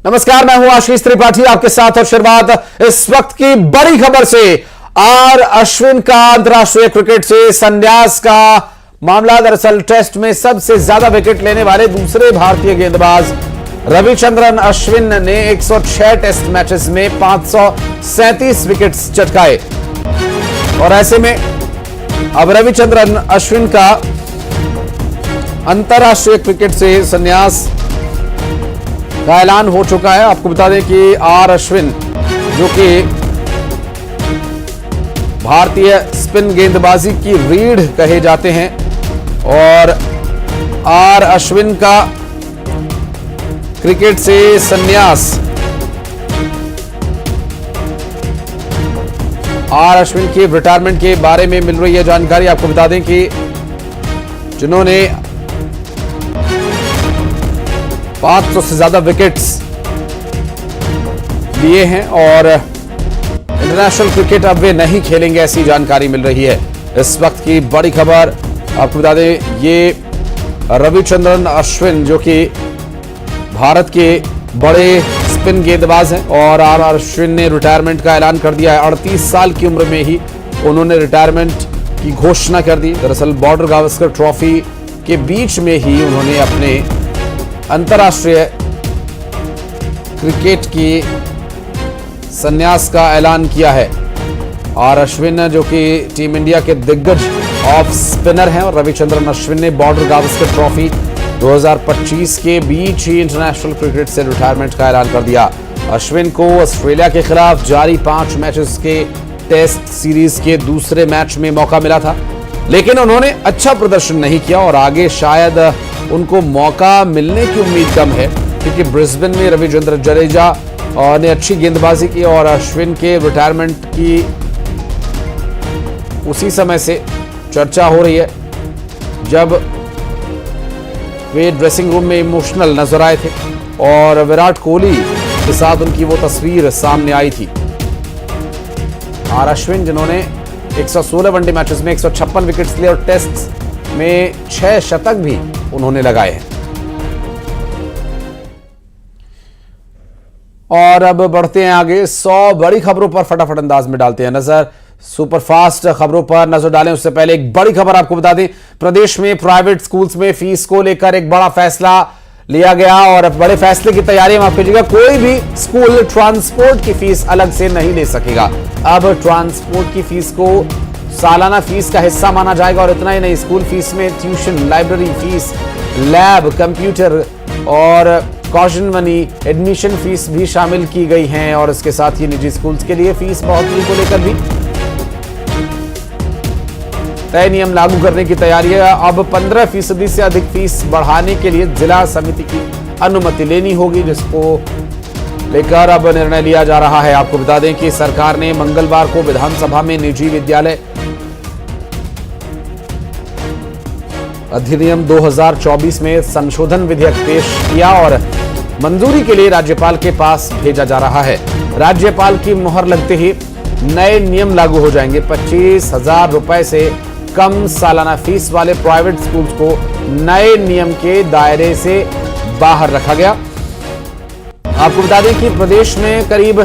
नमस्कार, मैं हूं आशीष त्रिपाठी आपके साथ और शुरुआत इस वक्त की बड़ी खबर से। आर अश्विन का अंतर्राष्ट्रीय क्रिकेट से संन्यास का मामला। दरअसल टेस्ट में सबसे ज्यादा विकेट लेने वाले दूसरे भारतीय गेंदबाज रविचंद्रन अश्विन ने 106 टेस्ट मैचेस में 537 विकेट्स चटकाए और ऐसे में अब रविचंद्रन अश्विन का अंतर्राष्ट्रीय क्रिकेट से संन्यास का ऐलान हो चुका है। आपको बता दें कि आर अश्विन जो कि भारतीय स्पिन गेंदबाजी की रीढ़ कहे जाते हैं और आर अश्विन का क्रिकेट से संन्यास। आर अश्विन की रिटायरमेंट के बारे में मिल रही है जानकारी। आपको बता दें कि जिन्होंने 500 से ज्यादा विकेट्स लिए हैं और इंटरनेशनल क्रिकेट अब वे नहीं खेलेंगे, ऐसी जानकारी मिल रही है। इस वक्त की बड़ी खबर आपको बता दें, ये रविचंद्रन अश्विन जो कि भारत के बड़े स्पिन गेंदबाज हैं और आर अश्विन ने रिटायरमेंट का ऐलान कर दिया है। 38 साल की उम्र में ही उन्होंने रिटायरमेंट की घोषणा कर दी। दरअसल बॉर्डर गावस्कर ट्रॉफी के बीच में ही उन्होंने अपने अंतर्राष्ट्रीय क्रिकेट की संन्यास का ऐलान किया है। आर अश्विन जो कि टीम इंडिया के दिग्गज ऑफ स्पिनर हैं और रविचंद्रन अश्विन ने बॉर्डर गावस्कर ट्रॉफी 2025 के बीच ही इंटरनेशनल क्रिकेट से रिटायरमेंट का ऐलान कर दिया। अश्विन को ऑस्ट्रेलिया के खिलाफ जारी 5 मैचेस के टेस्ट सीरीज के दूसरे मैच में मौका मिला था, लेकिन उन्होंने अच्छा प्रदर्शन नहीं किया और आगे शायद उनको मौका मिलने की उम्मीद कम है, क्योंकि ब्रिस्बेन में रविचंद्र जडेजा ने अच्छी गेंदबाजी की और अश्विन के रिटायरमेंट की उसी समय से चर्चा हो रही है जब वे ड्रेसिंग रूम में इमोशनल नजर आए थे और विराट कोहली के साथ उनकी वो तस्वीर सामने आई थी। आर अश्विन जिन्होंने 116 वनडे मैचेस में 156 विकेट्स लिए और टेस्ट में 6 शतक भी उन्होंने लगाए हैं। और अब बढ़ते हैं आगे 100 बड़ी खबरों पर फटाफट अंदाज में डालते हैं नजर। सुपरफास्ट खबरों पर नजर डालें उससे पहले एक बड़ी खबर आपको बता दें, प्रदेश में प्राइवेट स्कूल्स में फीस को लेकर एक बड़ा फैसला लिया गया और बड़े फैसले की तैयारी माफ कीजिएगा। कोई भी स्कूल ट्रांसपोर्ट की फीस अलग से नहीं ले सकेगा। अब ट्रांसपोर्ट की फीस को सालाना फीस का हिस्सा माना जाएगा और इतना ही नहीं, स्कूल फीस में tuition, library fees, lab, computer और कॉशन मनी, एडमिशन फीस भी शामिल की गई हैं। और इसके साथ ही निजी स्कूल्स के लिए फीस बढ़ोतरी को लेकर भी नए नियम लागू करने की तैयारी है। अब 15% से अधिक फीस बढ़ाने के लिए जिला समिति की अनुमति लेनी होगी, जिसको लेकर अब निर्णय लिया जा रहा है। आपको बता दें कि सरकार ने मंगलवार को विधानसभा में निजी विद्यालय अधिनियम 2024 में संशोधन विधेयक पेश किया और मंजूरी के लिए राज्यपाल के पास भेजा जा रहा है। राज्यपाल की मुहर लगते ही नए नियम लागू हो जाएंगे। 25,000 रुपए से कम सालाना फीस वाले प्राइवेट स्कूल्स को नए नियम के दायरे से बाहर रखा गया। आपको बता दें कि प्रदेश में करीब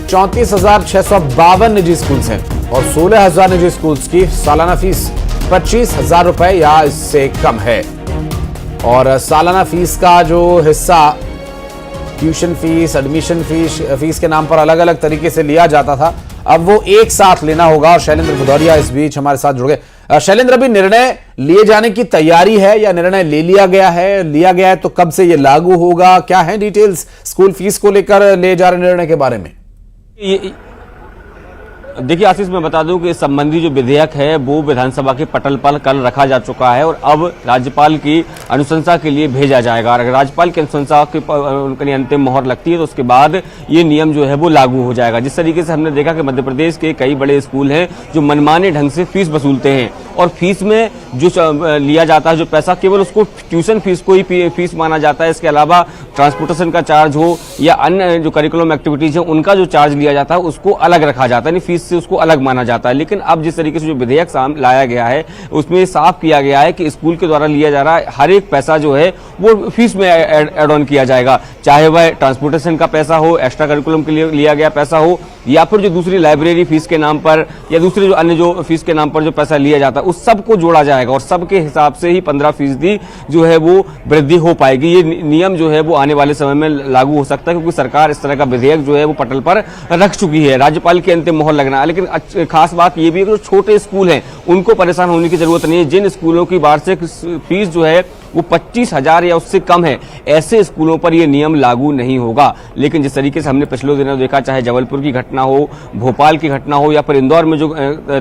34,652 निजी स्कूल्स हैं और 16,000 निजी स्कूल्स की सालाना फीस 25,000 रुपए या इससे कम है। और सालाना फीस का जो हिस्सा ट्यूशन फीस, एडमिशन फीस के नाम पर अलग अलग तरीके से लिया जाता था, अब वो एक साथ लेना होगा। और शैलेंद्र भदौरिया इस बीच हमारे साथ जुड़ गए। शैलेंद्र, अभी निर्णय लिए जाने की तैयारी है या निर्णय ले लिया गया है? लिया गया है तो कब से ये लागू होगा? क्या है डिटेल्स स्कूल फीस को लेकर ले जा रहे निर्णय के बारे में? देखिए आशीष, मैं बता दूं कि संबंधी जो विधेयक है वो विधानसभा के पटल पर कल रखा जा चुका है और अब राज्यपाल की अनुशंसा के लिए भेजा जाएगा। अगर राज्यपाल की अनुशंसा के उनके लिए अंतिम मोहर लगती है तो उसके बाद ये नियम जो है वो लागू हो जाएगा। जिस तरीके से हमने देखा कि मध्य प्रदेश के कई बड़े स्कूल हैं जो मनमाने ढंग से फीस वसूलते हैं और फीस में जो लिया जाता है जो पैसा, केवल उसको ट्यूशन फीस को ही फीस माना जाता है। इसके अलावा ट्रांसपोर्टेशन का चार्ज हो या अन्य जो करिकुलम एक्टिविटीज है उनका जो चार्ज लिया जाता है उसको अलग रखा जाता है। यानी फीस फीस से उसको अलग माना जाता है। लेकिन अब जिस तरीके से जो विधेयक सामने लाया गया है उसमें साफ किया गया है कि स्कूल के द्वारा लिया जा रहा है हर एक पैसा जो है वो फीस में एड ऑन किया जाएगा, चाहे वह ट्रांसपोर्टेशन का पैसा हो, एक्स्ट्रा करिकुलम के लिए लिया गया पैसा हो, या फिर जो दूसरी लाइब्रेरी फीस के नाम पर या दूसरे जो अन्य जो फीस के नाम पर जो पैसा लिया जाता है उस सबको जोड़ा जाएगा और सबके हिसाब से ही 15% जो है वो वृद्धि हो पाएगी। ये नियम जो है वो आने वाले समय में लागू हो सकता है, क्योंकि सरकार इस तरह का विधेयक जो है वो पटल पर रख चुकी है। राज्यपाल की अंतिम मोहर लगना है। लेकिन खास बात ये भी है कि जो छोटे स्कूल हैं उनको परेशान होने की जरूरत नहीं है। जिन स्कूलों की वार्षिक फीस जो है वो 25,000 या उससे कम है, ऐसे स्कूलों पर यह नियम लागू नहीं होगा। लेकिन जिस तरीके से हमने पिछले दिनों देखा, चाहे जबलपुर की घटना हो, भोपाल की घटना हो या फिर इंदौर में जो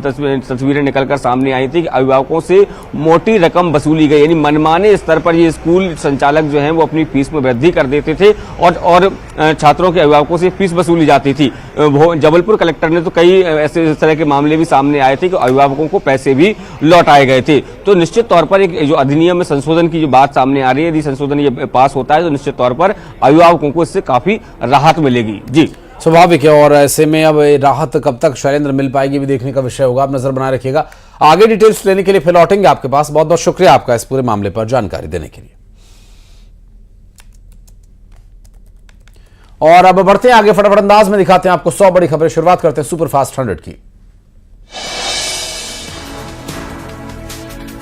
तस्वीरें निकलकर सामने आई थी कि अभिभावकों से मोटी रकम वसूली गई, यानी मनमाने स्तर पर ये स्कूल संचालक जो हैं वो अपनी फीस में वृद्धि कर देते थे और छात्रों के अभिभावकों से फीस वसूली जाती थी। जबलपुर कलेक्टर ने तो कई ऐसे इस तरह के मामले भी सामने आए थे कि अभिभावकों को पैसे भी लौटाए गए थे। तो निश्चित तौर पर एक जो अधिनियम में संशोधन की जो बात सामने आ रही है, यदि संशोधन ये पास होता है तो निश्चित तौर पर अभिभावकों को इससे काफी राहत मिलेगी। जी स्वाभाविक है, और ऐसे में अब राहत कब तक शैलेंद्र मिल पाएगी भी देखने का विषय होगा। आप नजर बनाए रखिएगा। आगे डिटेल्स लेने के लिए फिर लौटेंगे आपके पास। बहुत बहुत शुक्रिया आपका इस पूरे मामले पर जानकारी देने के लिए। और अब बढ़ते हैं आगे, फटाफट अंदाज में दिखाते हैं आपको 100 बड़ी खबरें। शुरुआत करते हैं सुपरफास्ट 100 की।